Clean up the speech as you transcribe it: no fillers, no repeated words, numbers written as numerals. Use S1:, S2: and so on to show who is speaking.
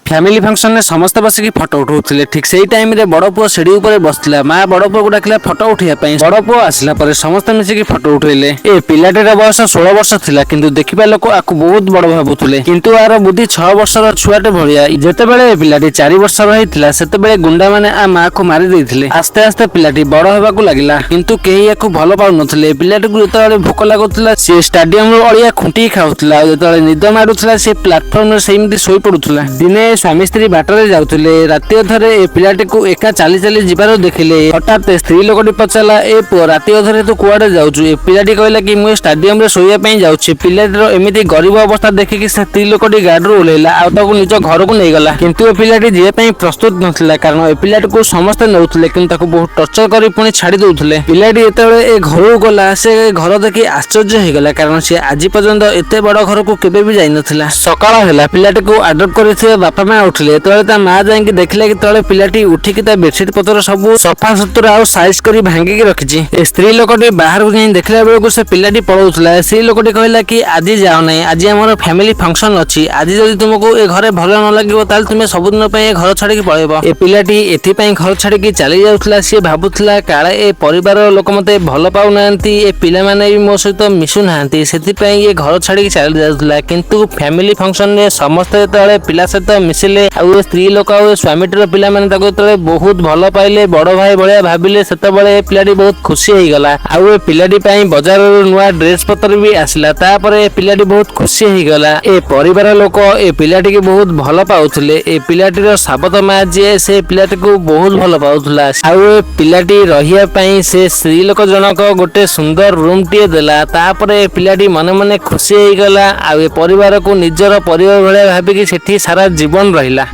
S1: Family function में समस्त बसिक फटो उठाउथिले। ठीक सेही टाइम रे बड़ पुओ सीढ़ी ऊपर बसला। मां बड़ पुओ को डाकिला फटो उठैया पई। बड़ पुओ आसिला परे समस्त मिसिक फटो उठैले। ए पिलाटेर बयस 16 वर्ष थिला किंतु देखिबा लोक आकु बहुत बड़ भाबुथुले किंतु आर बुद्धि 6 वर्षर छुआटे भलिया। जेतेबेले पिलाटी 4 वर्षर रहिथिला सेतेबेले गुंडा माने आ मां को मारि देइथिले। आस्ते आस्ते पिलाटी बड़ हेबाकू लागिला किंतु केही याकू भलो पाउ नथिले। पिलाटी को जेतेबेले भोक लागुथिला से स्टेडियम रो अळिया खुंटी खाउथिला। जेतेबेले निद मारुथिला से प्लेटफॉर्म रे सेमिति सोई पडुथिला। दिने स्वामी स्त्री बाटरे जाउथिले। राति अधरे ए पिलाटी को एका चाली चाली जिबारो देखिले। हठात स्त्री लोकटी पचाला ए पो राति अधरे तो कुआडे जाउछु। ए पिलाटी कहला कि मु स्टेडियम रे सोइया पई जाउछि। पिलाटीर एमिति गरीब अवस्था देखि से स्त्री लोकटी गाडीरो ओलेला आ ताको निज घर को नै गला किंतु ए पिलाटी जे पई प्रस्तुत नथिला कारण ए पिलाटी को समस्त नउथिले किंतु ताको बहुत टर्चर करी पुनी छाडी दउथिले। पिलाटी एतेबेले ए घर गला से घर देखि आश्चर्य हे गला कारण से आज पर्यंत एते बड़ घर को केबे भी जाई नथिला। सकाळ होला पिलाटी को अडॉप्ट करिथे बापा मां उठले। तळे ता मां जाई देखिले कि तळे पिलाटी उठिकी ता बेडशीट पत्र सब सफा सुतरा आ साइज करी भांगी के रखिछि। ए स्त्री लोकटी बाहर को जाई देखला बेले को से पिलाटी पळौथला। स्त्री लोकटी कहला कि आज जाओ नै आज हमर फैमिली फंक्शन अछि। आज जदि तुमको ए घरे भलो न लागिवो ताल तुमे सब दिन पय घर छाडी के पळेबो। ए पिलाटी एथि पय घर छाडी के चली जाउथला। से भाबुथला काळे ए परिवार लोक मते भलो पाउ नांती ए पिला माने भी मो सहित मिसु नांती सेथि पय ए घर छाडी के चली जाउथला किंतु फैमिली फंक्शन रे समस्त तळे पिला सहित मिसिले आ स्त्री लोक आ स्वामीटर पिला माने ताको तळे बहुत भलो पाइले बड़ भाई भलिया भाबिले। सेतबेले पिलाटी बहुत खुशी हे गला आ ए पिलाटी पय बाजार रो नुवा ड्रेस पत्र भी आसिला। तापरे पिलाटी बहुत खुशी हे गला। ए परिवार लोक ए पिलाटी के बहुत भलो पाउथले। ए पिलाटी रो साबत मा जे से पिलाटी को बहुत भलो पाउथला आ ए पिलाटी रहिया पय से स्त्री लोक जनक गोटे सुंदर रूम टिए देला। तापरे पिलाटी मने मने खुशी हे गला आ ए परिवार को निजर परिवार भलिया भाबी कि सेठी सारा जीवन रहिला।